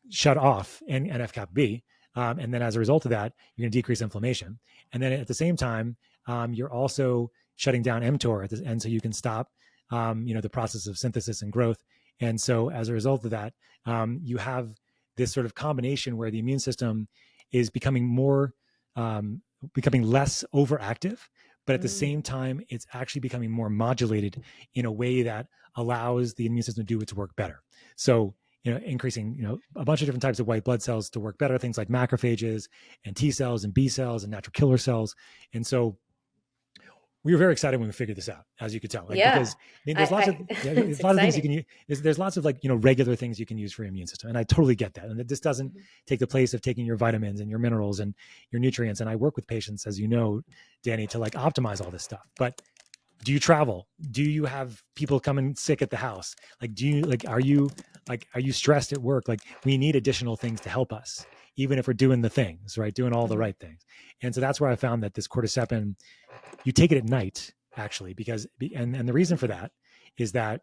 shut off NF kappa B. And then as a result of that, you're going to decrease inflammation. And then at the same time, you're also shutting down mTOR, and so you can stop, the process of synthesis and growth. And so as a result of that, you have this sort of combination where the immune system is becoming less overactive, but at the Mm. same time, it's actually becoming more modulated in a way that allows the immune system to do its work better. So increasing, a bunch of different types of white blood cells to work better, things like macrophages and T cells and B cells and natural killer cells. And so we were very excited when we figured this out, as you could tell, like, Yeah. because there's lots of, It's there's a lot of things you can exciting. use. There's lots of like, regular things you can use for your immune system. And I totally get that. And this doesn't Mhm. take the place of taking your vitamins and your minerals and your nutrients. And I work with patients, as you know, Danny, to like optimize all this stuff. But do you travel? Do you have people coming sick at the house? Like, are you stressed at work? Like, we need additional things to help us, even if we're doing the things, right? Doing all the Mhm. right things. And so that's where I found that this cordycepin, you take it at night, actually, because, and the reason for that is that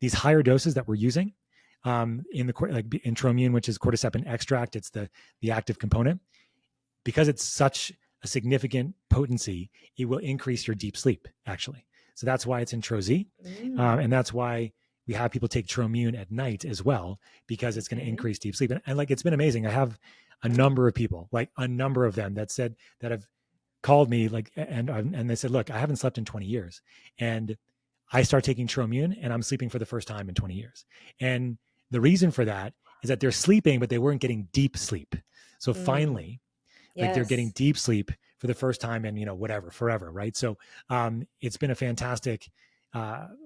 these higher doses that we're using in the, like in Troimmune, which is cordycepin extract, it's the active component, because it's such a significant potency, it will increase your deep sleep, actually. So that's why it's in Tro Zzz. Mm. And that's why we have people take Troimmune at night as well, because it's going to Okay. increase deep sleep. And like, it's been amazing. I have a number of people, like a number of them that said that have called me, like, and they said, look, I haven't slept in 20 years. And I start taking Troimmune and I'm sleeping for the first time in 20 years. And the reason for that is that they're sleeping, but they weren't getting deep sleep. So Mm. finally, like, they're getting Yes. deep sleep for the first time in, whatever, forever, right? So it's been a fantastic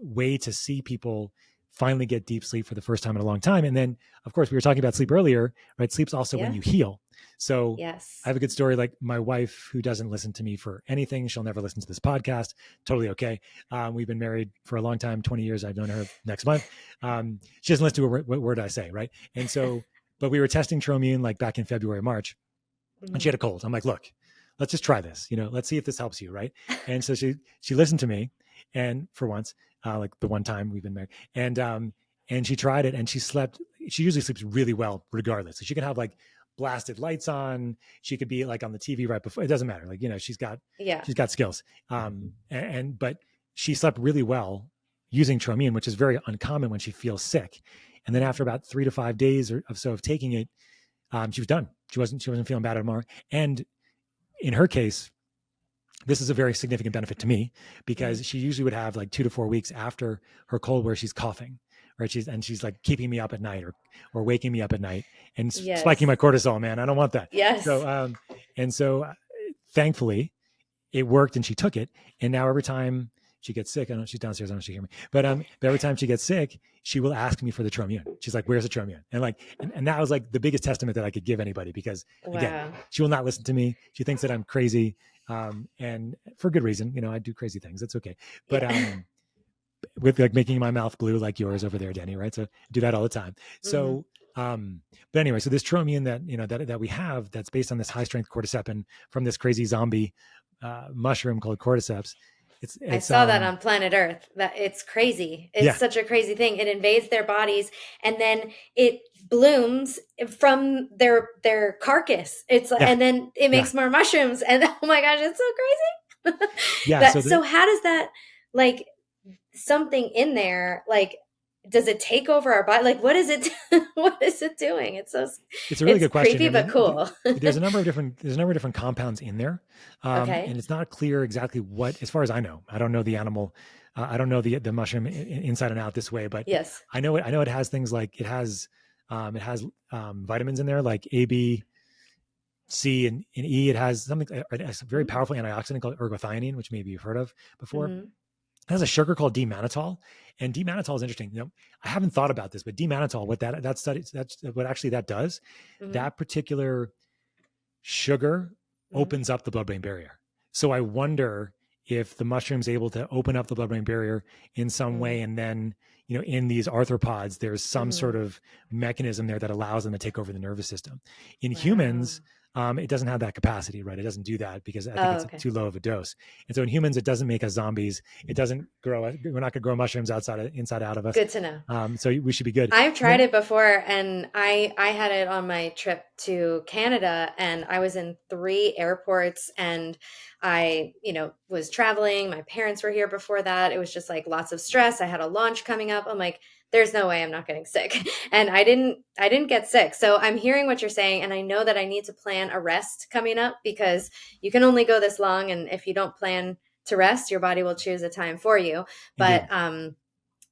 way to see people finally get deep sleep for the first time in a long time. And then, of course, we were talking about sleep earlier, right? Sleep's also when Yeah. you heal. So I Yes. have a good story. Like, my wife, who doesn't listen to me for anything, she'll never listen to this podcast. Totally okay. We've been married for a long time, 20 years. I've known her next month. She doesn't listen to what word I say, right? And so, but we were testing Troimmune like back in February, March, and she Mhm. had a cold. I'm like, look, let's just try this. Let's see if this helps you, right? And so she listened to me, and for once, like the one time we've been married, and she tried it, and she slept. She usually sleeps really well, regardless. So she can have like blasted lights on. She could be like on the TV right before. It doesn't matter. Like, Yeah. she's got skills. But she slept really well using Troimmune, which is very uncommon when she feels sick. And then after about 3 to 5 days or so of taking it, she was done. She wasn't feeling bad anymore. And in her case, this is a very significant benefit to me because she usually would have like 2 to 4 weeks after her cold where she's coughing, right? She's like keeping me up at night or waking me up at night and spiking my cortisol, man. I don't want that. Yes. So thankfully it worked and she took it. And now every time she gets sick, I don't know, she's downstairs, I don't know if she hear me, but every time she gets sick, she will ask me for the Tro Immune. She's like, where's the Tro Immune? And that was like the biggest testament that I could give anybody because again, she will not listen to me. She thinks that I'm crazy. And for good reason, I do crazy things. That's okay. But, with like making my mouth blue, like yours over there, Danny, right? So I do that all the time. So, but anyway, so this Tro Immune that, that we have, that's based on this high strength cordyceps from this crazy zombie, mushroom called cordyceps. I saw that on Planet Earth. That it's crazy. It's such a crazy thing. It invades their bodies and then it blooms from their carcass. And then it makes more mushrooms. And oh my gosh, it's so crazy. So how does that, like, something in there, like, does it take over our body? Like, what is it? What is it doing? It's a really good question. Creepy, but cool. There's a number of different compounds in there, and it's not clear exactly what. As far as I know, I don't know the animal. I don't know the mushroom inside and out this way, but yes, I know it has things like it has vitamins in there like A, B, C, and E. It has something. It has a very powerful antioxidant called ergothioneine, which maybe you've heard of before. It has a sugar called D-mannitol, and D-mannitol is interesting. I haven't thought about this, but D-mannitol, what that study, that's what actually that does. That particular sugar opens up the blood-brain barrier. So I wonder if the mushroom's able to open up the blood-brain barrier in some way, and then in these arthropods, there's some sort of mechanism there that allows them to take over the nervous system. In humans, it doesn't have that capacity, right? It doesn't do that because I think it's too low of a dose. And so in humans, it doesn't make us zombies. It doesn't grow. We're not going to grow mushrooms inside out of us. Good to know. So we should be good. I've tried it before, and I had it on my trip to Canada, and I was in 3 airports, and I, was traveling. My parents were here before that. It was just like lots of stress. I had a launch coming up. I'm like, there's no way I'm not getting sick. And I didn't get sick. So I'm hearing what you're saying. And I know that I need to plan a rest coming up because you can only go this long. And if you don't plan to rest, your body will choose a time for you. But, I'm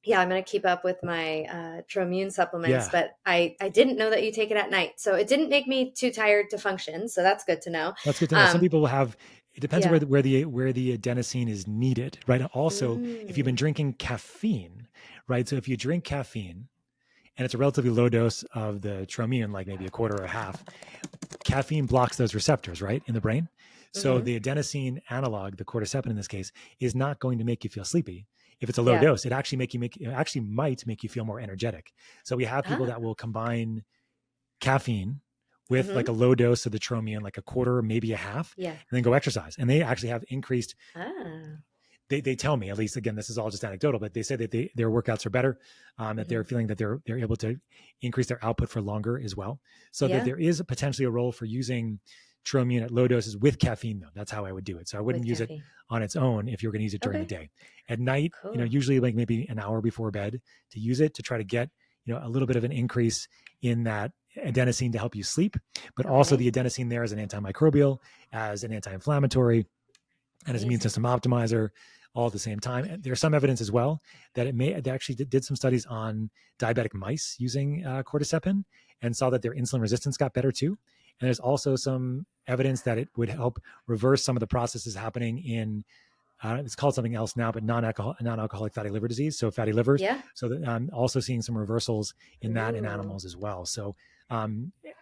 going to keep up with my Tro Immune supplements, but I didn't know that you take it at night. So it didn't make me too tired to function. So that's good to know. That's good to know. Some people will have, it depends on where the adenosine is needed, right? Also, if you've been drinking caffeine, right? So if you drink caffeine and it's a relatively low dose of the Tro Immune, like maybe a quarter or a half, caffeine blocks those receptors, right, in the brain. So the adenosine analog, the cordyceps in this case, is not going to make you feel sleepy. If it's a low dose, it actually might make you feel more energetic. So we have people that will combine caffeine with like a low dose of the Tro Immune, like a quarter, maybe a half, and then go exercise. And they actually have increased. They tell me, at least, again, this is all just anecdotal, but they say that their workouts are better, that they're feeling that they're able to increase their output for longer as well. So that there is potentially a role for using Tro Immune at low doses with caffeine, though. That's how I would do it. So I wouldn't use it on its own if you're going to use it during the day. At night, usually like maybe an hour before bed to use it to try to get, a little bit of an increase in that adenosine to help you sleep, but also the adenosine there as an antimicrobial, as an anti-inflammatory, and as immune system optimizer all at the same time. And there's some evidence as well that they actually did some studies on diabetic mice using cordyceps and saw that their insulin resistance got better too. And there's also some evidence that it would help reverse some of the processes happening in, it's called something else now, but non-alcoholic fatty liver disease. So fatty livers. So that I'm also seeing some reversals in that in animals as well. So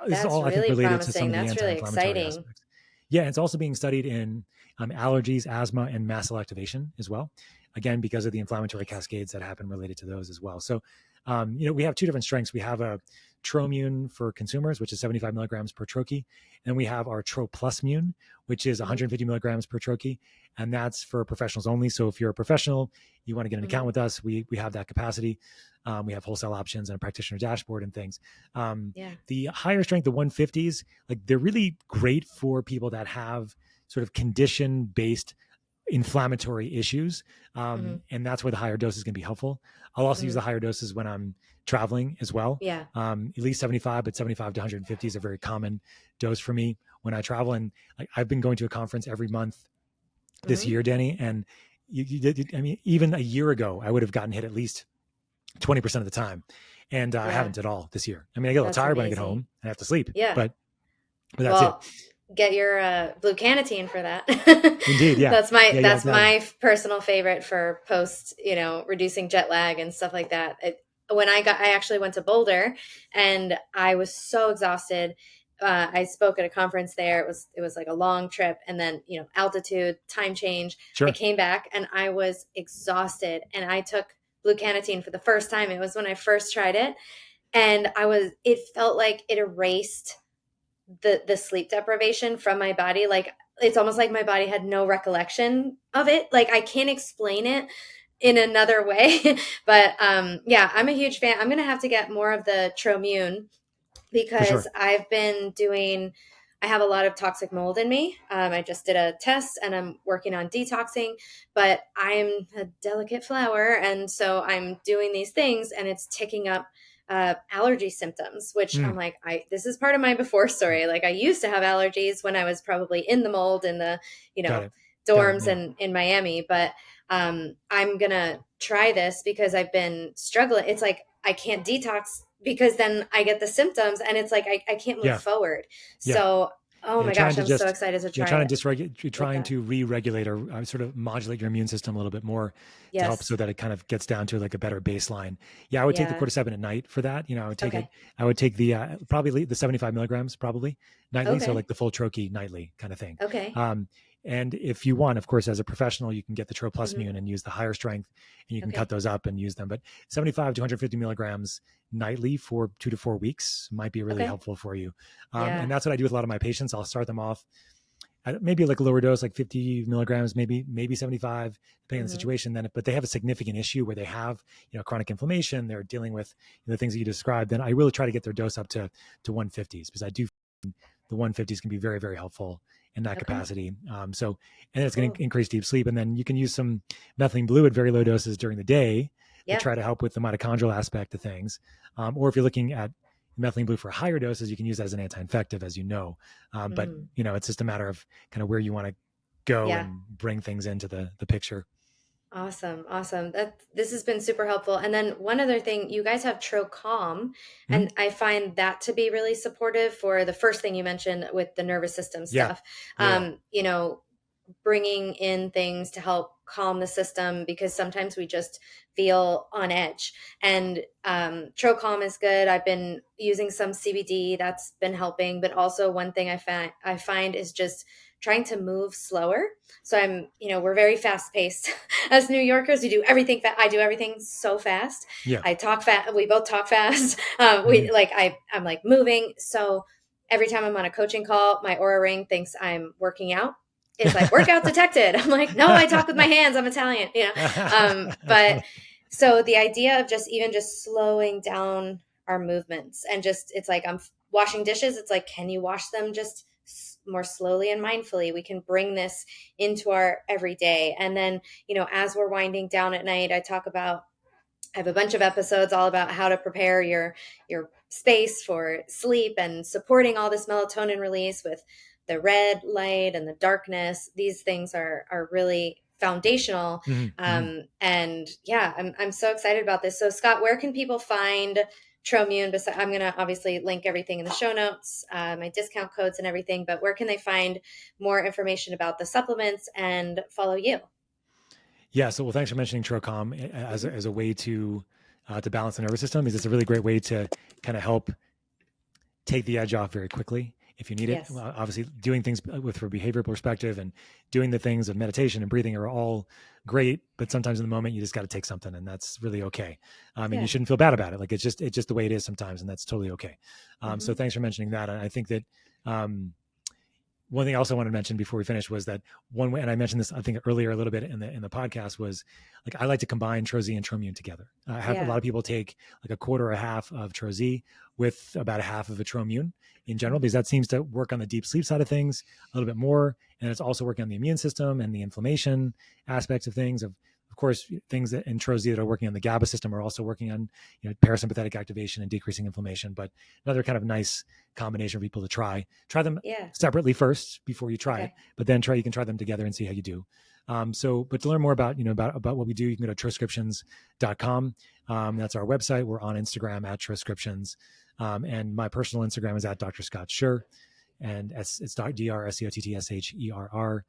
this is all, I think, related to some of the anti-inflammatory aspects. Yeah, it's also being studied in allergies, asthma, and mast cell activation as well. Again, because of the inflammatory cascades that happen related to those as well. So, we have 2 different strengths. We have a Tro Immune for consumers, which is 75 milligrams per troche. And we have our Tro Plus Immune, which is 150 milligrams per troche. And that's for professionals only. So if you're a professional, you want to get an account with us, we have that capacity. We have wholesale options and a practitioner dashboard and things. The higher strength, the 150s, like they're really great for people that have sort of condition-based inflammatory issues. And that's where the higher dose is going to be helpful. I'll also use the higher doses when I'm traveling as well. Yeah. At least 75, but 75 to 150 is a very common dose for me when I travel. And I've been going to a conference every month this year, Denny. And I mean, even a year ago, I would have gotten hit at least 20% of the time. And I haven't at all this year. I mean, I get a little tired when I get home and I have to sleep. Yeah. But that's it. Get your Blue Cannatine for that. Indeed, yeah. That's my personal favorite for post, reducing jet lag and stuff like that. I actually went to Boulder and I was so exhausted. I spoke at a conference there. It was like a long trip, and then altitude, time change. Sure. I came back and I was exhausted, and I took Blue Cannatine for the first time. It was when I first tried it, and it felt like it erased the sleep deprivation from my body. Like, it's almost like my body had no recollection of it. Like, I can't explain it in another way. But yeah, I'm a huge fan. I'm going to have to get more of the Tromune because I have a lot of toxic mold in me. I just did a test and I'm working on detoxing, but I'm a delicate flower. And so I'm doing these things and it's ticking up allergy symptoms, which I'm like, this is part of my before story. Like, I used to have allergies when I was probably in the mold in the, dorms and in Miami, but I'm going to try this because I've been struggling. It's like, I can't detox because then I get the symptoms and it's like, I can't move forward. Yeah. So, oh my gosh, I'm so excited to try You're trying to re-regulate or sort of modulate your immune system a little bit more to help so that it kind of gets down to like a better baseline. Yeah, I would take the cordyceps at night for that. I would take it. I would take the probably the 75 milligrams probably nightly. So like the full troche nightly kind of thing. Okay. And if you want, of course, as a professional, you can get the Tro Plus Mune and use the higher strength, and you can cut those up and use them. But 75 to 150 milligrams nightly for 2 to 4 weeks might be really helpful for you. And that's what I do with a lot of my patients. I'll start them off at maybe like a lower dose, like 50 milligrams, maybe 75, depending on the situation. But they have a significant issue where they have, chronic inflammation. They're dealing with the things that you described. Then I really try to get their dose up to 150s because I do find the 150s can be very, very helpful in that capacity. And it's going to increase deep sleep. And then you can use some methylene blue at very low doses during the day to try to help with the mitochondrial aspect of things. Or if you're looking at methylene blue for higher doses, you can use that as an anti-infective, as you know. But, it's just a matter of kind of where you want to go and bring things into the picture. Awesome. This has been super helpful. And then one other thing, you guys have Tro Calm, and I find that to be really supportive for the first thing you mentioned with the nervous system stuff. Bringing in things to help calm the system because sometimes we just feel on edge. And Tro Calm is good. I've been using some CBD that's been helping, but also one thing I find is just trying to move slower. So we're very fast paced as New Yorkers. We do everything. I do everything so fast. Yeah. I talk fast. We both talk fast. I'm like moving. So every time I'm on a coaching call, my Aura Ring thinks I'm working out. It's like workout detected. I'm like, no, I talk with my hands. I'm Italian, but so the idea of just slowing down our movements and it's like, I'm washing dishes. It's like, can you wash them just more slowly and mindfully? We can bring this into our everyday. And then, as we're winding down at night, I have a bunch of episodes all about how to prepare your space for sleep and supporting all this melatonin release with the red light and the darkness. These things are really foundational. And yeah, I'm so excited about this. So Scott, where can people find Tromune? I'm going to obviously link everything in the show notes, my discount codes and everything, but where can they find more information about the supplements and follow you? Yeah. So, thanks for mentioning Tro Calm as a way to balance the nervous system. It's a really great way to kind of help take the edge off very quickly if you need it. Well, obviously doing things from a behavioral perspective and doing the things of meditation and breathing are all great, but sometimes in the moment you just got to take something, and that's really okay. And you shouldn't feel bad about it. Like it's just the way it is sometimes, and that's totally okay. So thanks for mentioning that. And I think that one thing I also wanted to mention before we finish was that one way, and I mentioned this I think earlier a little bit in the podcast, was like I like to combine Tro Zzz and Trommune together. I have a Yeah. lot of people take like a quarter or a half of Tro Zzz with about a half of a Trommune in general, because that seems to work on the deep sleep side of things a little bit more, and it's also working on the immune system and the inflammation aspects of things. Of course, things that in Tro Zzz that are working on the GABA system are also working on, you know, parasympathetic activation and decreasing inflammation. But another kind of nice combination for people to try them Yeah. separately first before you try it, Okay. but then you can try them together and see how you do. But to learn more about, about what we do, you can go to troscriptions.com. That's our website. We're on Instagram at Troscriptions. And my personal Instagram is at Dr. Scott Sherr, and it's DrScottSherr.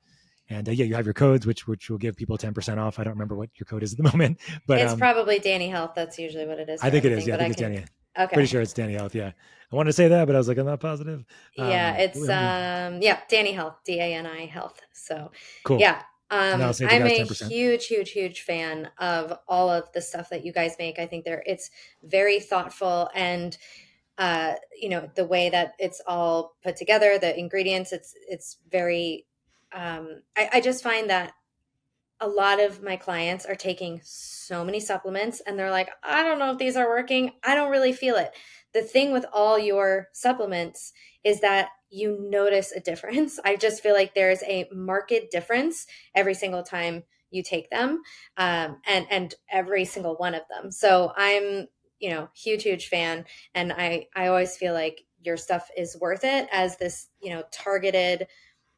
And yeah, you have your codes, which will give people 10% off. I don't remember what your code is at the moment, but It's probably Danny Health. That's usually what it is I for think it is. everything, Yeah, I but think I it's can. Danny. Pretty Okay. sure it's Danny Health. Yeah, I wanted to say that, but I was like, I'm not positive. Yeah, it's Yeah, yeah, Danny Health, Dani Health. So, cool. yeah, And I'll save you I'm guys a 10%. huge fan of all of the stuff that you guys make. I think it's very thoughtful, and the way that it's all put together, the ingredients, it's very I just find that a lot of my clients are taking so many supplements and they're like, I don't know if these are working. I don't really feel it. The thing with all your supplements is that you notice a difference. I just feel like there's a marked difference every single time you take them, and every single one of them. So I'm, huge fan, and I always feel like your stuff is worth it as this, targeted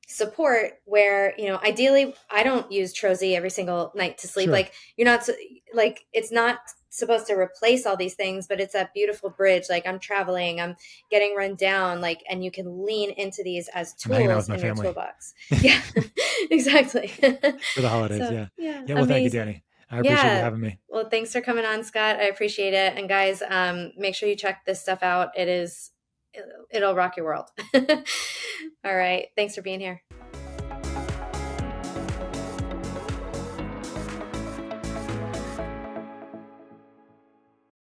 support where, ideally I don't use Tro Zzz every single night to sleep. Sure. Like, you're not like, it's not supposed to replace all these things, but it's that beautiful bridge. Like, I'm traveling, I'm getting run down, like, and you can lean into these as I'm hanging out tools with my in your family toolbox. Yeah. Exactly. for the holidays. So Yeah. yeah, Yeah. Well, thank you, amazing. Danny. I appreciate you Yeah. having me. Well, thanks for coming on, Scott. I appreciate it. And guys, make sure you check this stuff out. It'll rock your world. All right, thanks for being here.